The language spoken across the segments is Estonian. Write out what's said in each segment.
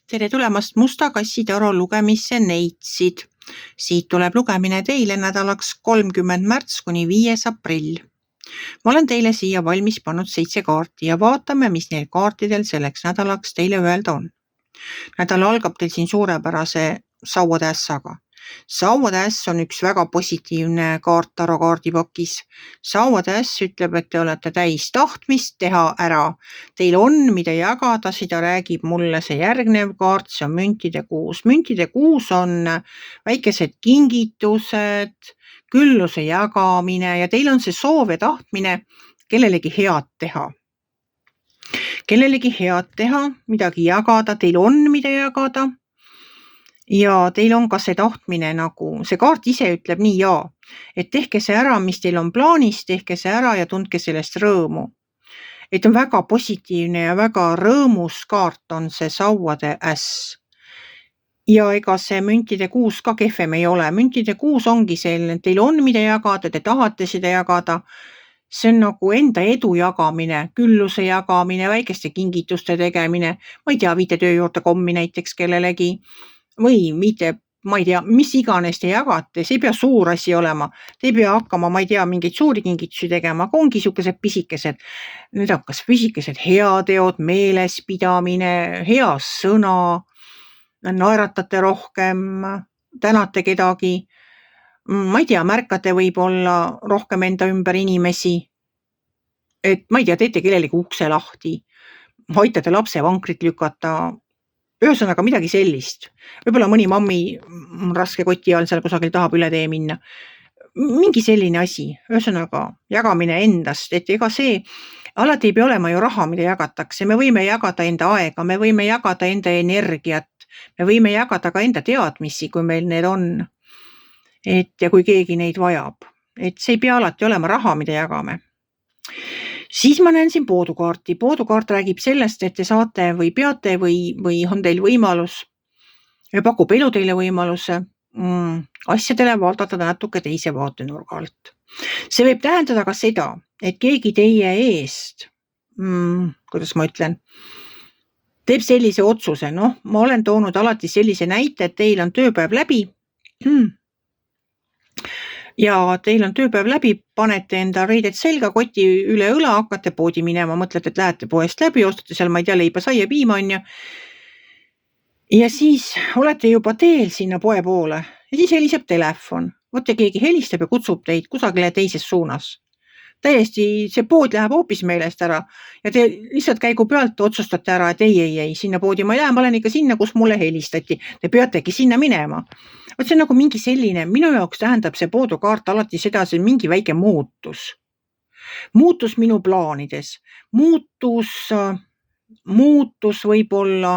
Tere tulemast Musta kassitaro lugemisse neitsid. Siit tuleb lugemine teile nädalaks 30. märts kuni 5. aprill. Ma olen teile siia valmis pannud 7 kaarti ja vaatame, mis neil kaartidel selleks nädalaks teile öelda on. Nädal algab teil siin suurepärase sauade ässaga. Sauade äss on üks väga positiivne kaart taro kaardipakis. Sauade äss ütleb, et te olete täis tahtmist teha ära. Teil on, mida jagada, seda räägib mulle see järgnev kaart, see on müntide kuus. Müntide kuus on väikesed kingitused, külluse jagamine ja teil on see soov ja tahtmine kellelegi head teha. Kellelegi head teha, midagi jagada, teil on, mida jagada. Ja teil on ka see tahtmine nagu, see kaart ise ütleb nii et tehke see ära, mis teil on plaanis, tehke see ära ja tundke sellest rõõmu. Et on väga positiivne ja väga rõõmus kaart on see sauade äss. Ja ega see müntide kuus ka kehvem ei ole. Müntide kuus ongi selline, teil on, mida jagada, te tahate seda jagada. See on nagu enda edu jagamine, külluse jagamine, väikeste kingituste tegemine. Ma ei tea, viite töö juurde kommi näiteks kellelegi. Või viite, ma ei tea, mis iganes te jagate, see ei pea suur asi olema. Te ei pea hakkama, ma ei tea, mingeid suuri kingitusi tegema, aga ongi siukesed pisikesed. Need on kas pisikesed heateod, meelespidamine, hea sõna, naeratate rohkem, tänate kedagi. Ma ei tea, märkate võib-olla rohkem enda ümber inimesi. Et ma ei tea, teete kellelegi ukse lahti, aitate lapse vankrit lükata. Ühesõnaga midagi sellist. Võib-olla mõni mammi raske koti all seal kusagil tahab üle tee minna. Mingi selline asi. Ühesõnaga jagamine endast, et ega see alati ei pea olema ju raha, mida jagatakse. Me võime jagada enda aega, me võime jagada enda energiat, me võime jagada ka enda teadmisi, kui meil need on. Ja kui keegi neid vajab. Et see ei pea alati olema raha, mida jagame. Siis ma näen siin poodukaarti. Poodukaart räägib sellest, et te saate või peate või on teil võimalus ja pakub elu teile võimaluse asjadele vaadata natuke teise vaatenurga alt. See võib tähendada ka seda, et keegi teie eest, kuidas ma ütlen, teeb sellise otsuse. Ma olen toonud alati sellise näite, et teil on tööpäev läbi. Ja teil on tööpäev läbi, panete enda riided selga, koti üle õla, hakkate poodi minema, mõtlete, et lähete poest läbi, ostate seal, ma ei tea, leiba, saia, piima on ja siis olete juba teel sinna poe poole ja siis heliseb telefon. Võtte keegi helistab ja kutsub teid kusagile teises suunas. Täiesti see pood läheb hoopis meelest ära ja te lihtsalt käigu pealt otsustate ära, et ei, sinna poodi ma ei lähe, ma olen ikka sinna, kus mulle helistati. Te peategi sinna minema. See on nagu mingi selline, minu jaoks tähendab see poodukaart alati seda, see on mingi väike muutus. Muutus minu plaanides. Muutus võib-olla,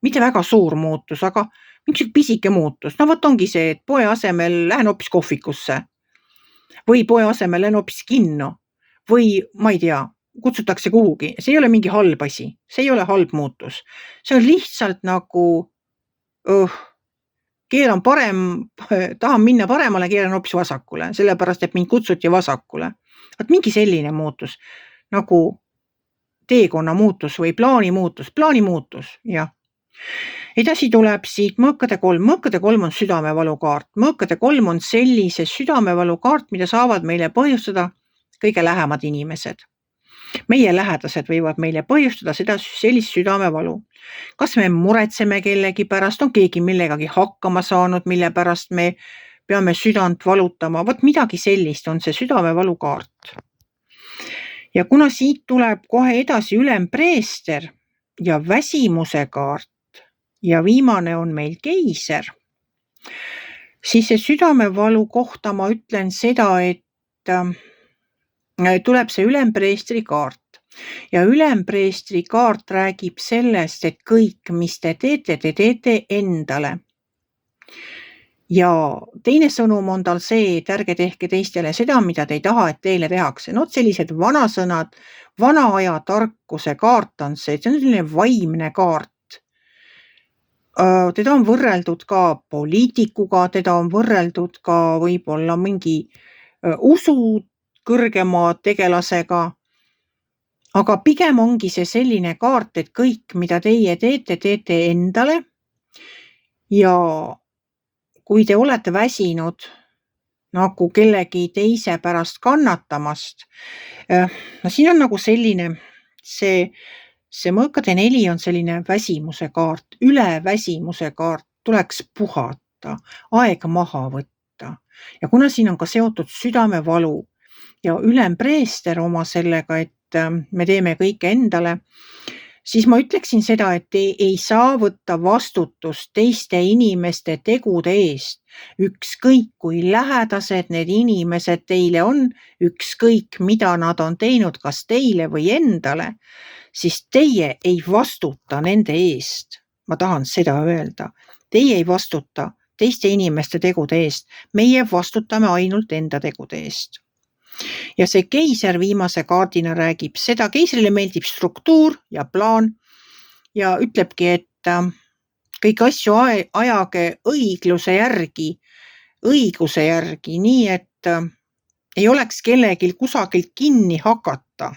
mitte väga suur muutus, aga mingi pisike muutus. Võt ongi see, et poe asemel lähen hoopis kohvikusse. Või poe asemel lähen hoopis kinno. Või ma ei tea, kutsutakse kuhugi. See ei ole mingi halb asi. See ei ole halb muutus. See on lihtsalt nagu keeran tahan minna paremale, keeran hoopis vasakule, sellepärast, et mind kutsuti vasakule. Mingi selline muutus, nagu teekonna muutus või plaani muutus, jah. Edasi tuleb siit mõõkade 3. Mõõkade 3 on südamevalukaart. Mõõkade 3 on sellise südamevalukaart, mida saavad meile põhjustada kõige lähemad inimesed. Meie lähedased võivad meile põhjustada sellist südamevalu. Kas me muretseme kellegi pärast, on keegi millegagi hakkama saanud, mille pärast me peame südant valutama. Midagi sellist on see südamevalukaart. Ja kuna siit tuleb kohe edasi ülempreester ja väsimuse kaart ja viimane on meil keiser, siis see südamevalu kohta ma ütlen seda, et tuleb see ülempreestri kaart. Ja ülempreestri kaart räägib sellest, et kõik, mis te teete endale. Ja teine sõnum on tal see, et ärge tehke teistele seda, mida te ei taha, et teile tehakse. Sellised vanasõnad, vana aja tarkuse kaart on see on selline vaimne kaart. Teda on võrreldud ka poliitikuga, teda on võrreldud ka võib-olla mingi usu kõrgema tegelasega. Aga pigem ongi see selline kaart, et kõik, mida teie teete, teete endale. Ja kui te olete väsinud nagu kellegi teise pärast kannatamast, no siin on nagu selline, see mõõkade 4 on selline väsimuse kaart, üleväsimuse kaart, tuleks puhata, aeg maha võtta. Ja kuna siin on ka seotud südamevalu ja ülempreester oma sellega, et me teeme kõike endale, siis ma ütleksin seda, et te ei saa võtta vastutust teiste inimeste tegude eest. Ükskõik kui lähedased need inimesed teile on, ükskõik mida nad on teinud, kas teile või endale, siis teie ei vastuta nende eest. Ma tahan seda öelda. Teie ei vastuta teiste inimeste tegude eest. Meie vastutame ainult enda tegude eest. Ja see keiser viimase kaardina räägib seda, keisrile meeldib struktuur ja plaan ja ütlebki, et kõik asju ajage õigluse järgi, õiguse järgi, nii et ei oleks kellelgi kusagilt kinni hakata.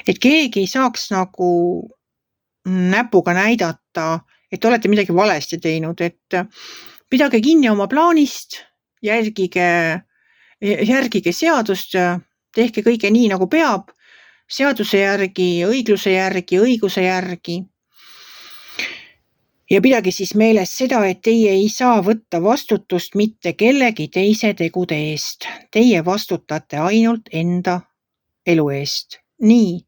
Et keegi ei saaks nagu näpuga näidata, et olete midagi valesti teinud, et pidage kinni oma plaanist, järgige seadust, tehke kõige nii, nagu peab, seaduse järgi, õigluse järgi, õiguse järgi. Ja pidage siis meeles seda, et teie ei saa võtta vastutust mitte kellegi teise tegude eest. Teie vastutate ainult enda elu eest. Nii.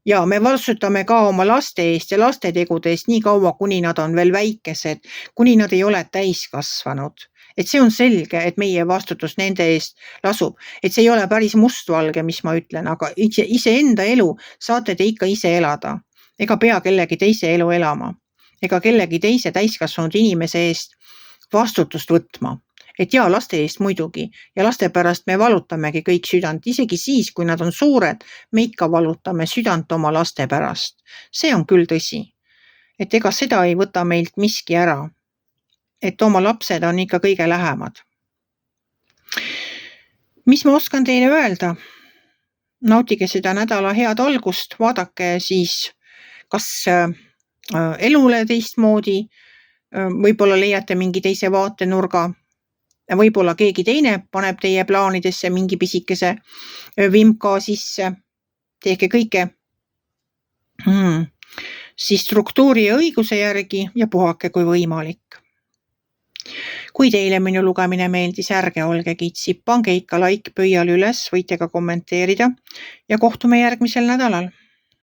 Ja me vastutame ka oma laste eest ja laste tegude eest nii kaua, kuni nad on veel väikesed, kuni nad ei ole täiskasvanud. Et see on selge, et meie vastutus nende eest lasub. Et see ei ole päris mustvalge, mis ma ütlen, aga ise enda elu saate te ikka ise elada. Ega pea kellegi teise elu elama. Ega kellegi teise täiskasvanud inimese eest vastutust võtma. Et jaa, laste eest muidugi ja laste pärast me valutamegi kõik südant, isegi siis, kui nad on suured, me ikka valutame südant oma laste pärast. See on küll tõsi. Et ega seda ei võta meilt miski ära. Et oma lapsed on ikka kõige lähemad. Mis ma oskan teile öelda? Nautige seda nädala head algust, vaadake siis kas elule teistmoodi, võib-olla leiate mingi teise vaatenurga, võib-olla keegi teine paneb teie plaanidesse mingi pisikese vimka sisse, tehke kõike siis struktuuri ja õiguse järgi ja puhake kui võimalik. Kui teile minu lugemine meeldis, ärge olge kitsi, pange ikka like pöial üles, võite ka kommenteerida ja kohtume järgmisel nädalal.